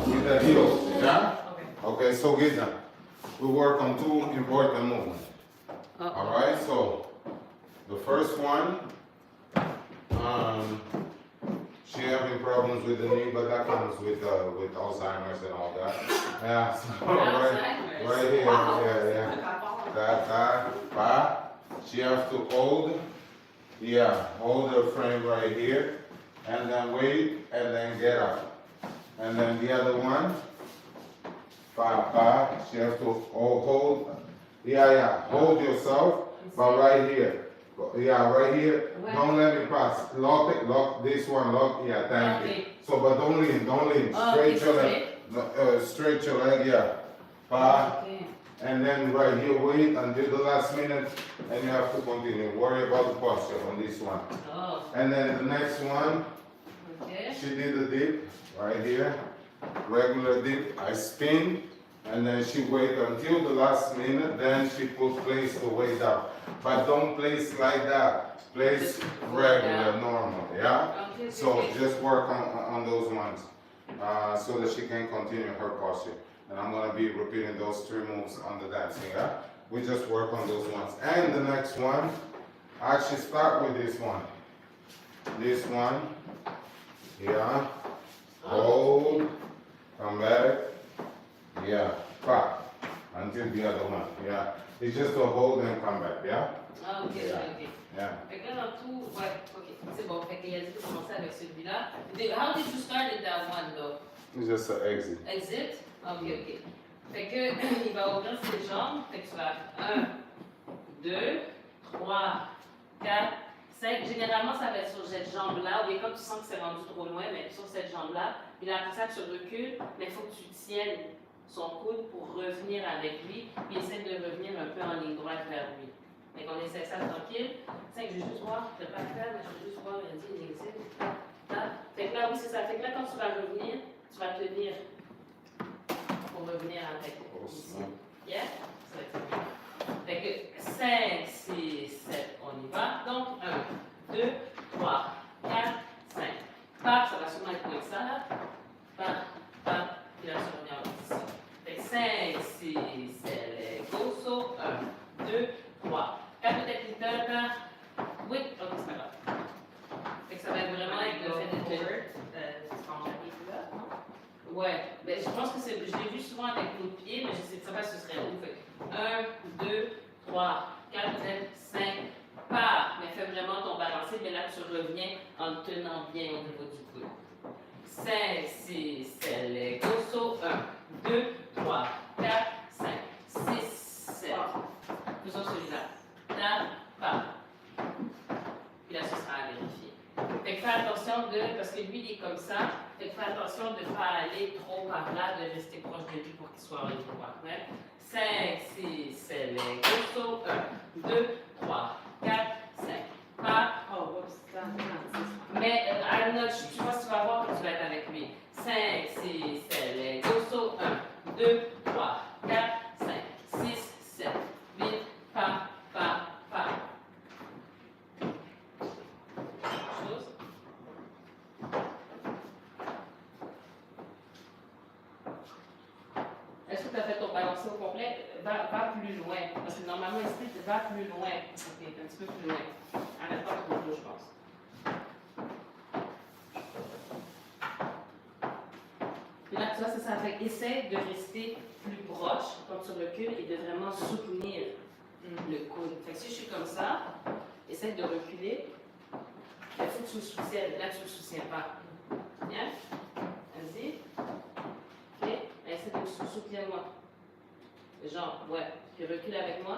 with the heels, yeah? Okay. Okay, so get that. We work on two important movements. Alright, so the first one, she having problems with the knee, but that comes with Alzheimer's and all that. Yeah, so right here, that. She has to hold her frame right here, and then wait, and then get up. And then the other one, she has to hold yourself, but right here. Yeah, right here. Don't let me pass. Lock this one, thank you. So, but don't lean. Straight your leg. Straight your leg, yeah. And then right here, wait until the last minute, and you have to continue. Worry about the posture on this one. And then the next one, she did a dip right here. Regular dip. I spin. And then she wait until the last minute, then she place the weight up. But don't place like that. Place regular, normal, yeah? So just work on those ones so that she can continue her posture. And I'm gonna be repeating those three moves on the dancing, yeah? We just work on those ones. And the next one, actually start with this one. This one, yeah. Hold, come back. Yeah, back until the other one. Yeah, it's just to hold and come back. Yeah. Ok. Yeah. Fait que là, dans tout, ouais, ok, c'est bon. Fait qu'il a dit de commencer avec celui-là. How did you start with that one, though? It's just an exit. Exit? Ok. Fait que, il va ouvrir ses jambes. Fait que tu vas 1, 2, 3, 4, 5. Généralement, ça va être sur cette jambe-là. Ou comme tu sens que c'est rendu trop loin, mais sur cette jambe-là. Puis là, après ça, tu recules, mais il faut que tu tiennes son coude pour revenir avec lui, puis essaie de revenir un peu en ligne droite vers lui. Fait qu'on essaie ça tranquille. Je vais juste voir, je ne vais pas le faire, mais je vais juste voir, il dit, il existe. Fait que là, oui, c'est ça. Fait que là, quand tu vas revenir, tu vas tenir pour revenir avec ici. Yeah? Ça va être ça. Fait que 5, 6, 7, on y va. Donc, 1, 2, 3, 4, 5. Paf, ça va sûrement être comme ça, là. Paf, puis là, tu reviens ici. Fait que 5, 6, 7, go, so 1, 2, 3. 4 peut-être qui donne. Oui, ok, c'est pas grave. Fait que ça va être vraiment avec le fait de tenir. Ouais, ben, je pense que je l'ai vu souvent avec l'autre pied, mais je sais pas si ce serait où. Fait 1, 2, 3, 4, peut-être 5. Pars, mais fais vraiment ton balancier, mais là tu reviens en tenant bien au niveau du coude. 5, 6, 7, go, so 1, 2, 3, 4, 5, 6, 7. Faisons celui-là. Là, pas. Puis là, ce sera à vérifier. Fait que fais attention parce que lui, il est comme ça. Fait que fais attention de ne pas aller trop par là, de rester proche de lui pour qu'il soit en ligne droite. 5, 6, 7, go, so 1, 2, 3, 4, 5. Pas. Oh, oups, mais tu vois, tu vas voir que tu vas être avec lui. 5, 6, 7, go, so 1, 2, 3, 4, 5, 6, 7, 8, pas. Chose. Est-ce que tu as fait ton balancier au complet? Va plus loin. Parce que normalement, ici, tu vas plus loin. Ok, un petit peu plus loin. Arrête pas trop loin, je pense. Puis là, tu vois, c'est ça. Fait essaie de rester plus proche quand tu recules et de vraiment soutenir le coude. Fait que si je suis comme ça, essaie de reculer. Il faut que tu le soutiennes. Là, tu ne le soutiens pas. Bien? Vas-y. OK? Essaie de me soutenir moi. Genre, ouais. Puis recule avec moi.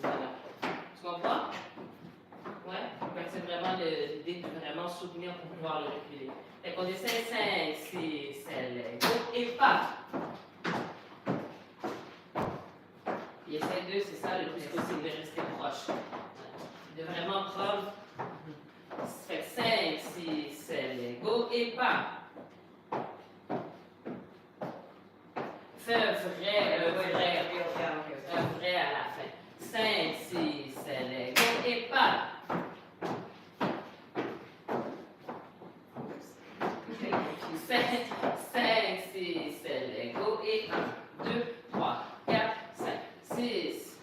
Voilà. Tu comprends? Ouais. C'est vraiment l'idée de vraiment soutenir pour pouvoir le reculer. Fait qu'on essaie 5, 6, 7, go, et pas. Puis essaie de, c'est ça, le plus possible, de rester proche. De vraiment prendre. Fait 5, 6, 7, go, et pas. Fais un vrai à la fin. 5, 6, 7, go, et pas. 5, 6, 7, go. Et 1, 2, 3, 4, 5, 6.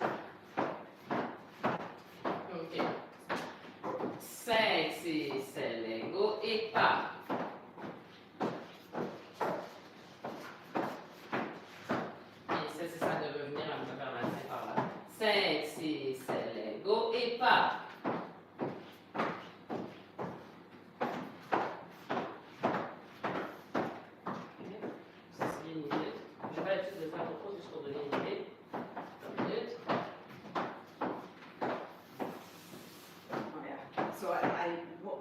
Ok. 5, 6, 7, go. Et pas. Et ça, c'est ça de revenir un peu vers la fin par là. 5, 6, 7, go. Et pas.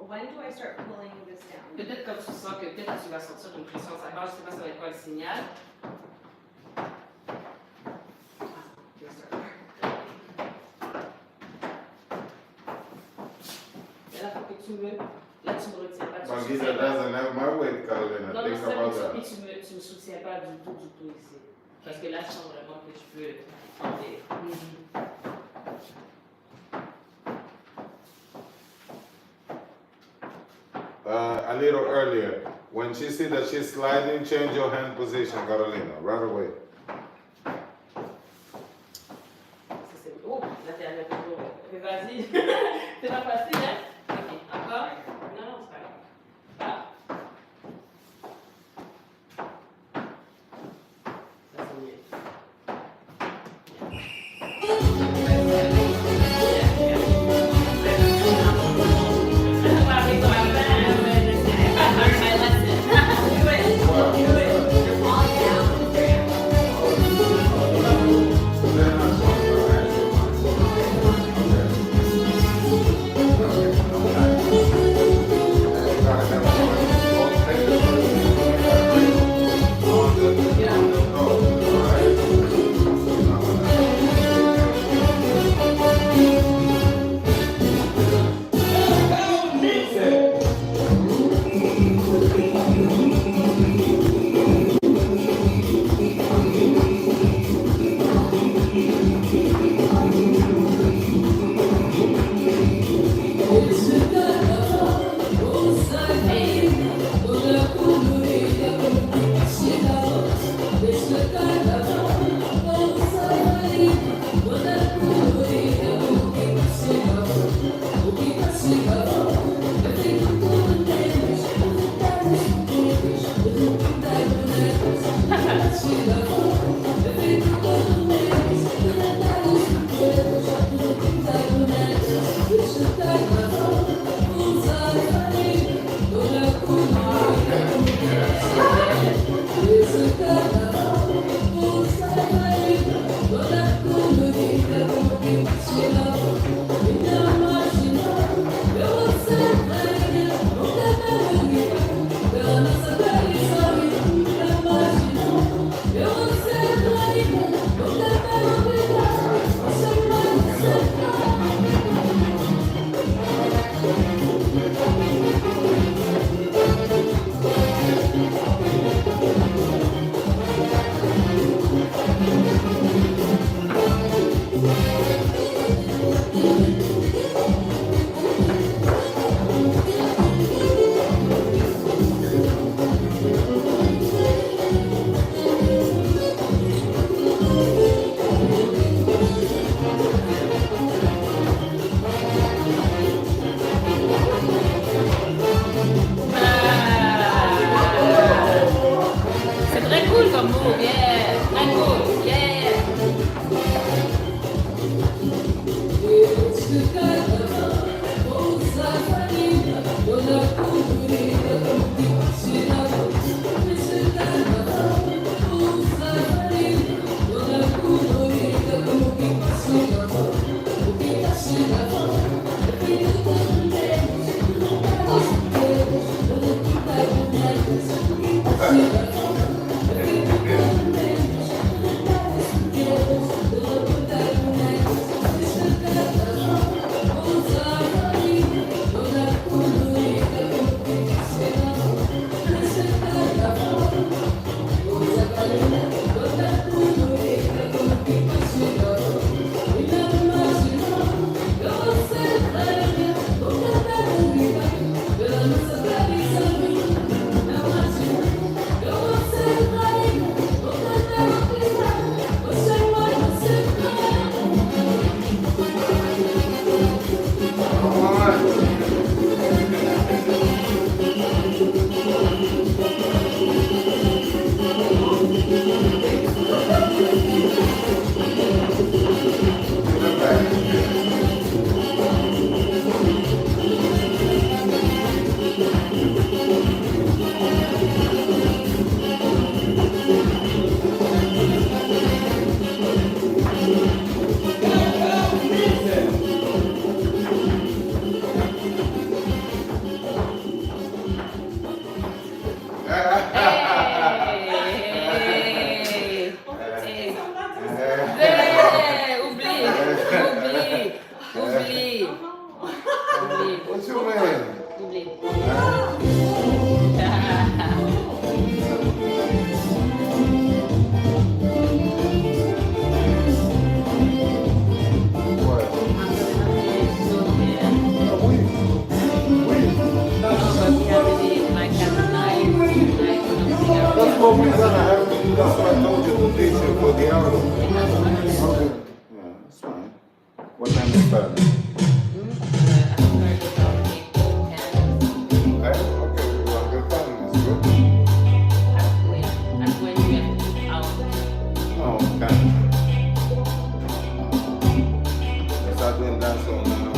When do I start pulling this down? Peut-être quand tu sens que peut-être tu vas sentir une pression sur la barre, je ne sais pas ça va être quoi le signal. Et là, il faut que tu me... Là, tu me retiens pas. But Giza doesn't have my weight, Carolina. Non, Think non, about ça, that. mais tu me soutiens pas du tout ici. Parce que là, je sens vraiment que je peux tenter. A little earlier, when she see that she's sliding, change your hand position, Carolina, right away. Oh, là, t'es avec le dos. Vas-y. C'est pas facile, hein? Ok, encore? Non, non, c'est pas grave. Ah. Ça, c'est mieux. what we're gonna have to do. That's what I told you to teach you for the hour. Okay. Yeah, that's fine. What time is that? Okay, well, the time is good. Oh, okay. Yes, I've been dance on now.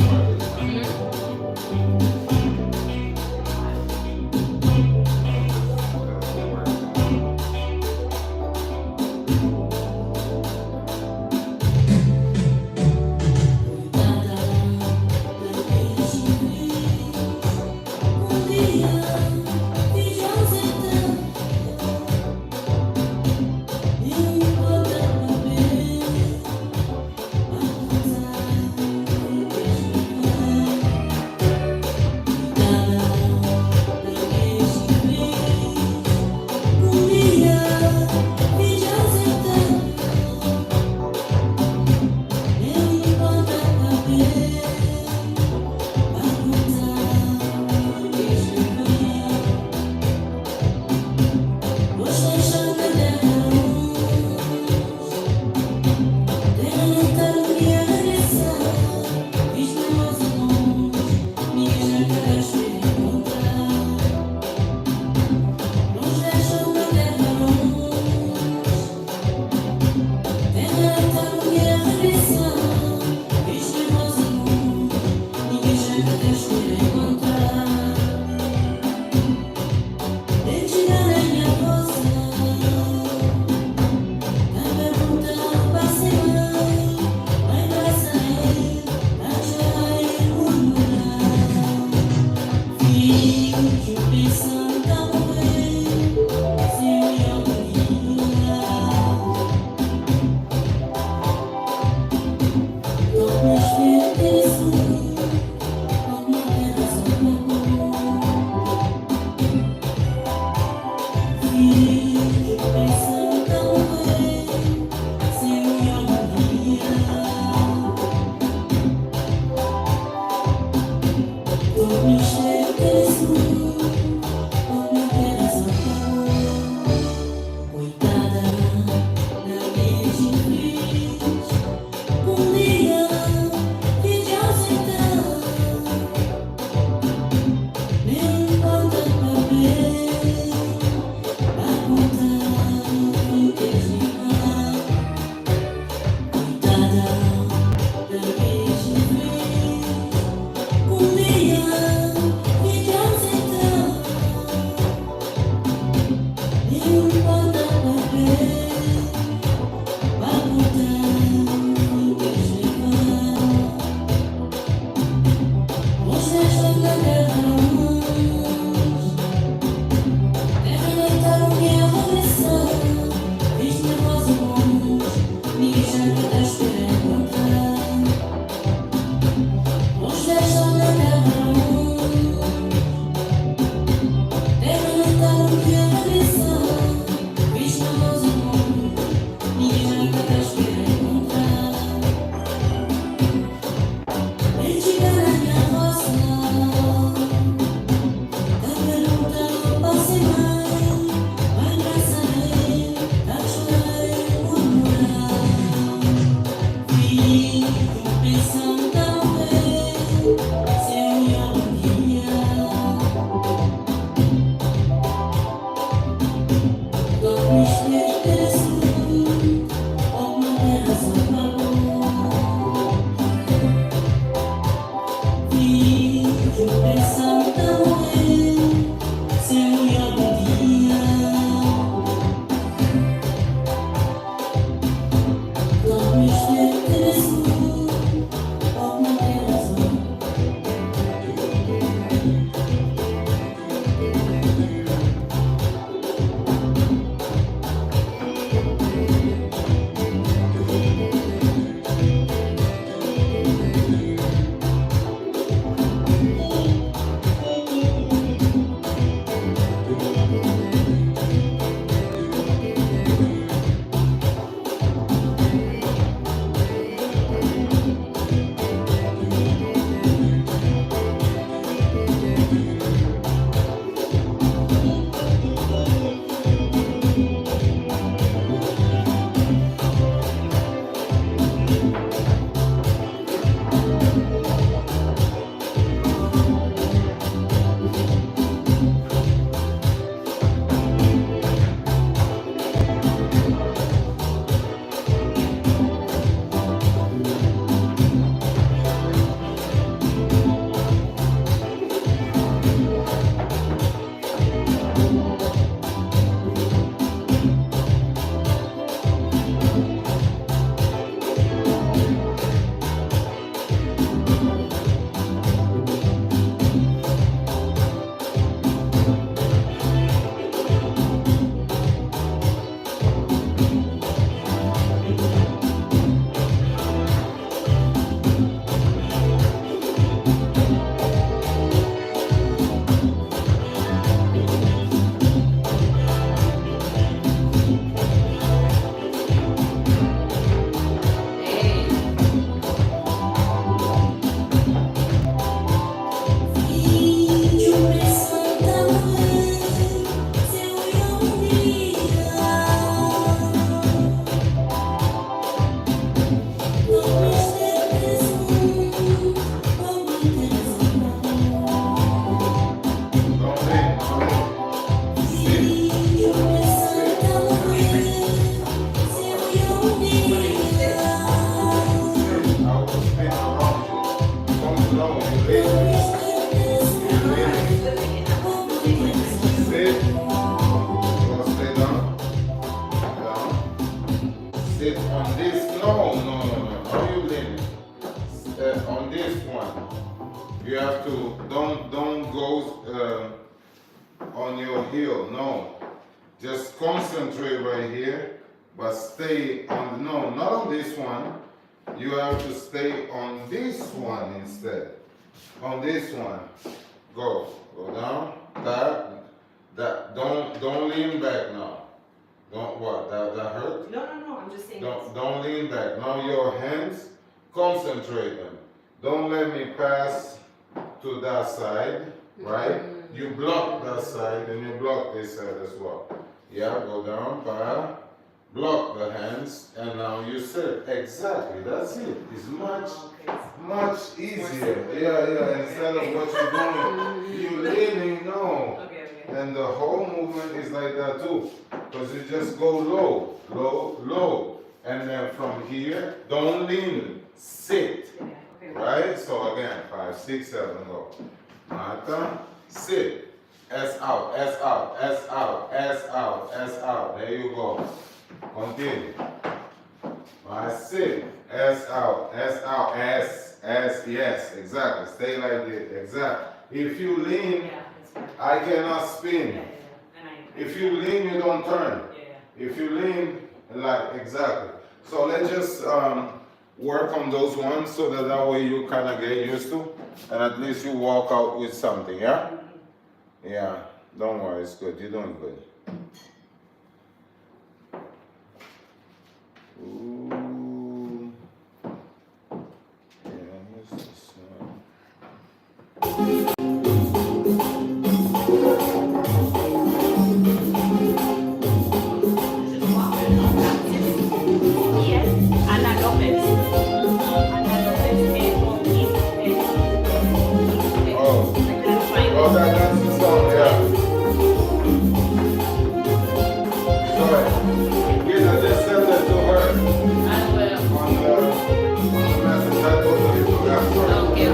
sit on this. No. How you lean? On this one. You have to, don't go on your heel, no. Just concentrate right here, but stay on, no, not on this one. You have to stay on this one instead. On this one. Go down, that, don't lean back now. Don't what, that hurt? No, I'm just saying. Don't lean back. Now your hands, concentrate them. Don't let me pass to that side, right? You block that side and you block this side as well. Yeah, go down, block the hands, and now you sit. Exactly, that's it. It's much easier. Yeah, instead of what you're doing, you're leaning, no. Okay. And the whole movement is like that too. Because you just go low. And then from here, don't lean, sit. Okay. Right? So again, 5, 6, 7, go. Martha, sit. S out. There you go. Continue. I sit. S out. S, yes, exactly. Stay like this. Exactly. If you lean, I cannot spin. If you lean, you don't turn. If you lean, like, exactly. So let's just work on those ones so that way you kind of get used to, and at least you walk out with something, yeah? Yeah, don't worry, it's good. You're doing good. Ooh. Yeah, here's this one. Oh, that's the song, yeah. Sorry. Yeah, just send that to her. I will. On the message I totally forgot. Sorry. Okay.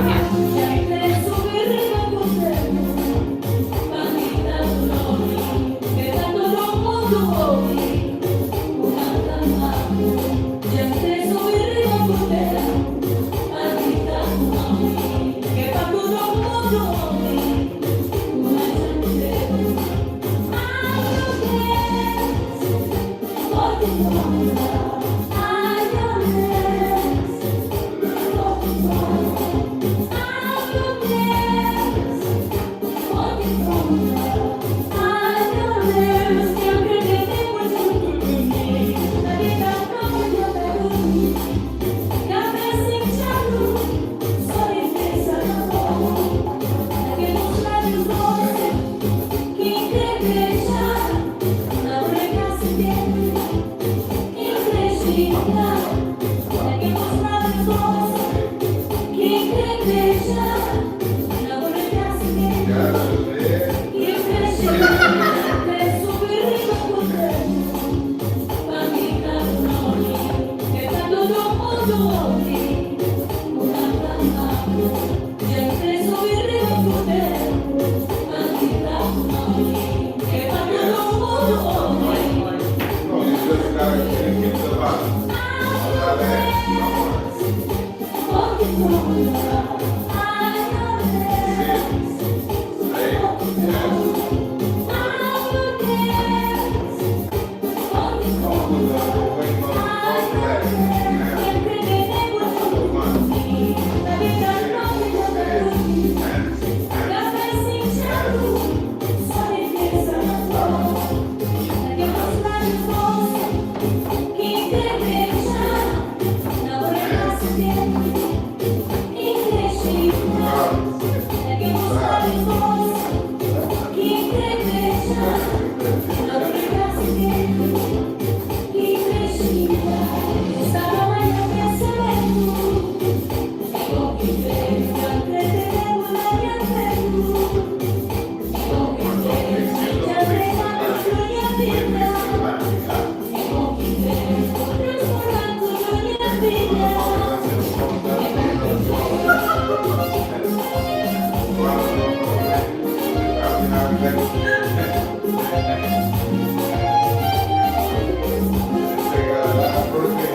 No, you just gotta keep the line. On that end. Birthday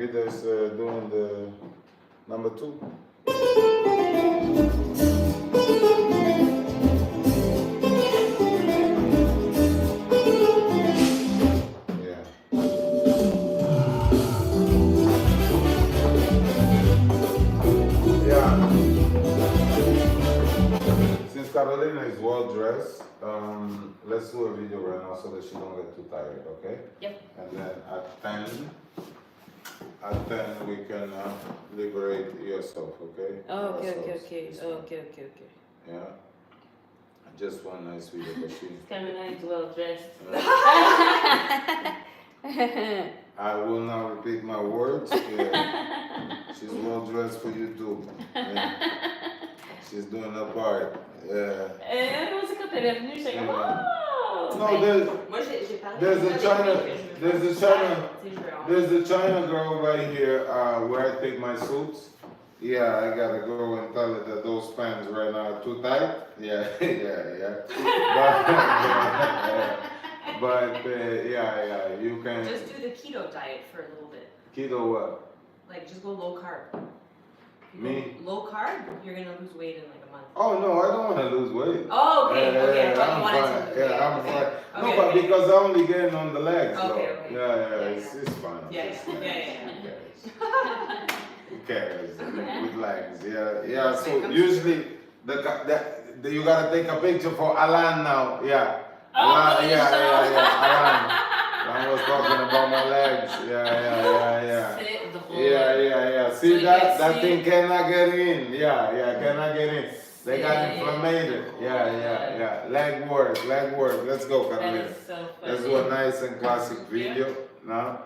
Guido is doing the number 2. Yeah. Yeah. Since Carolina is well dressed, let's do a video right now so that she don't get too tired, okay? Yep. And then at 10 we can liberate yourself, okay? Okay. Yeah. Just one nice video, but she. Carolina is well dressed. I will not repeat my words. Yeah. She's well dressed for you too. Yeah. She's doing her part. Yeah. Moi aussi, quand elle est venue, j'étais comme, oh! No, there's Moi, j'ai parlé. there's a China girl right here where I take my suits. Yeah, I gotta go and tell her that those pants right now are too tight. Yeah, yeah. But yeah, you can. Just do the keto diet for a little bit. Keto what? Like, just go low carb. If you Me? go low carb, you're gonna lose weight in like a month. Oh no, I don't want to lose weight. Oh, okay, okay. I thought you I'm wanted fine. to. Yeah, I'm fine. No, Okay, but okay. because I'm only getting on the legs. Okay, though. okay. Yeah, Yeah, it's fine. Yeah, It's yeah, fine. yeah. Who cares? With legs, yeah. So Okay. usually you gotta take a picture for Alan now. Yeah. Oh, Alan, for yeah. Alan was talking about my legs. Yeah. C'est drôle. Yeah. See So that? you That see- thing cannot get in. Yeah, cannot get in. They got See. inflamed. Yeah. Leg work. Let's go, That Carolina. is so funny. Let's do a nice and classic video now.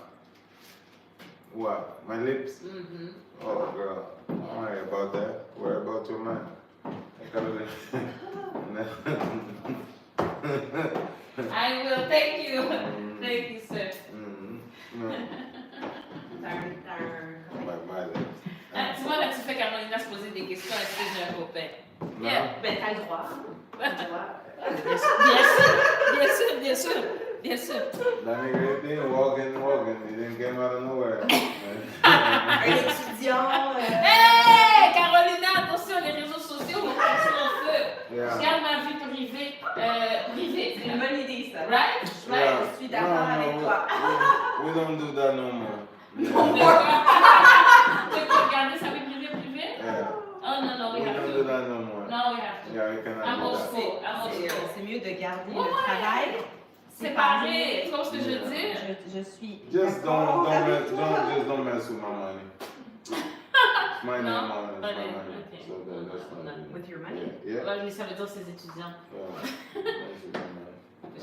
What? My lips? Mm-hmm. Oh, girl. Don't worry about that. Worry about your man. Carolina. I will, thank you. Thank you, sir. No. My lips. Ah, tu vois, là, tu fais Carolina se poser des questions, est-ce que j'ai un copain? No? Yeah. Ben, t'as le droit. T'as le droit. Bien sûr. That nigga didn't walking. He didn't come out of nowhere. Un étudiant. Hey, Carolina, attention, les réseaux sociaux vont partir en feu. Yeah. Je garde ma vie privée. C'est une bonne idée, ça. Right? Yeah. Je suis d'accord avec toi. We don't do that no more. Tu peux regarder sa vie privée? Yeah. Oh non, We we have don't do to. that no more. No, we have to. Yeah, we cannot I'm do old that. school. I'm old school. C'est mieux de garder Ouais. le travail. Séparé, tu vois ce que je veux dire? Je suis. Just d'accord avec toi. don't mess with my money. My No, money, but my money. okay. So that's not good. With your money. Yeah. Ouais, mais ça veut dire ses étudiants. Yeah. Je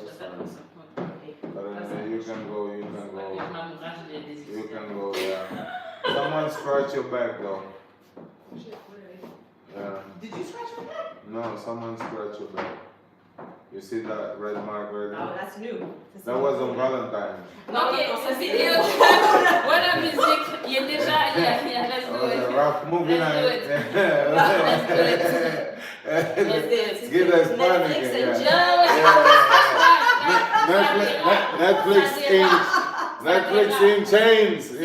That's fais fine. attention. But you can go. Avec ma mourage des You étudiants. can go, yeah. Someone scratch your back though. Yeah. Did you scratch your back? No, someone scratch your back. You see that red mark right Oh, there? that's new. That was on Valentine's. Ok, ça c'est vidéo. Voilà la musique. Il est déjà. Let's That do was a it. rough movie Let's do night. Let's do Let's get that Spanish Netflix again, and yeah. Netflix in chains. Je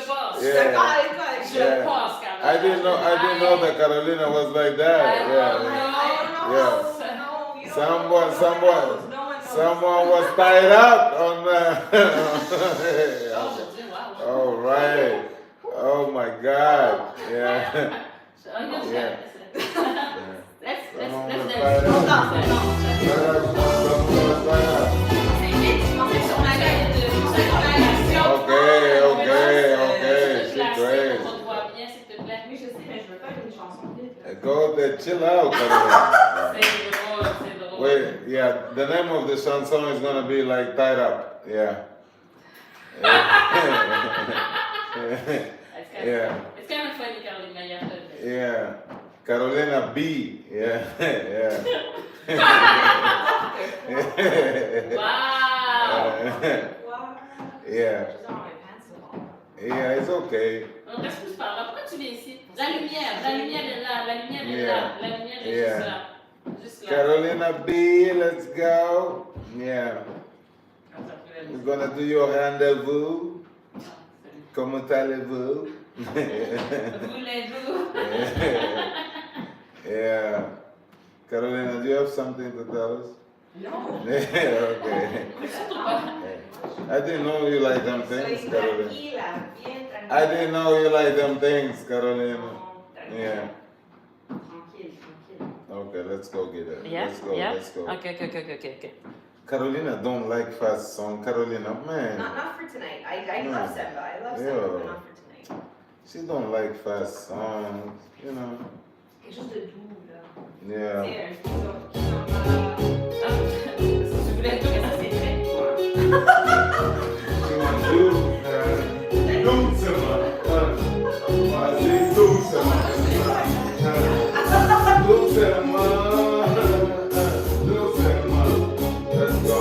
pense. Yeah. D'accord avec toi. Je pense, Carolina. I didn't know that Carolina was like that. Yeah. Someone was tied up on All right. Oh my God. Yeah. Yeah. Okay. She's great. Go there, chill out, Carolina. Wait, yeah, the name of the chanson is gonna be like Tied Up. Yeah. Yeah. It's kind of funny, Carolina. You have to admit. Yeah. Carolina B. Yeah. Wow. Yeah. Yeah, it's okay. On reste plus par là. Pourquoi tu viens ici? La lumière est là, la lumière est là, la lumière est juste là. Juste là. Carolina B, let's go. Yeah. We're gonna do your rendezvous. Comment allez-vous? Voulez-vous? Yeah. Carolina, do you have something to tell us? No. Okay. I didn't know you like them things, Soy Carolina. tranquila, bien tranquila. I didn't know you like them things, Carolina. Tranquila. Yeah. Tranquille, tranquille. Okay, let's go get it. Yeah? Let's go, Yeah? let's go. Okay. Carolina don't like fast song. Carolina, man. Not for tonight. I No. love Semba. I love Yeah. Semba, but not for tonight. She don't like fast songs, you know. Quelque chose de doux, là. Yeah. Tu sais, un Kizomba. Ah, si tu voulais tout, mais ça c'est fait. She wants you. Doucement. Vas-y, doucement. Doucement. Let's go.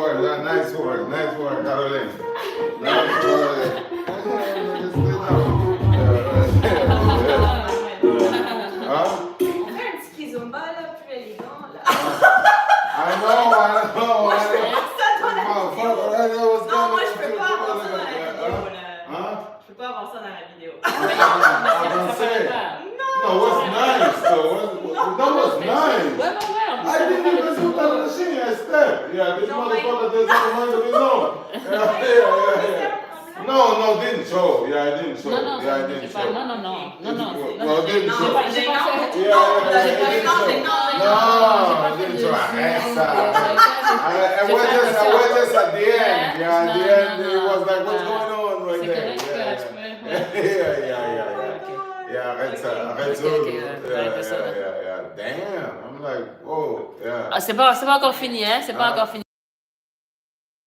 Nice work, Caroline. Nice work. Huh? On fait un petit Kizomba là, plus élégant là. I know. Moi je peux avoir ça dans la Motherfucker, vidéo. that was Non, moi coming je peux to pas avoir ça the- dans la vidéo là. Huh? Je peux pas avoir ça dans la vidéo. I can say. No, what's nice though? That was nice. I didn't even do that machine. I stepped. Yeah, this No, motherfucker doesn't mind of his own. Yeah. No, didn't show. Yeah, I didn't show. Non, Yeah, I didn't show. non. No, didn't show. J'ai pas fait. Yeah, I didn't show. And we're just at the end. Yeah, at the end, it was like, what's going on right there? Yeah, arrête ça. Yeah. Damn. I'm like, whoa, yeah. Ah, c'est pas encore fini, hein? C'est pas encore fini.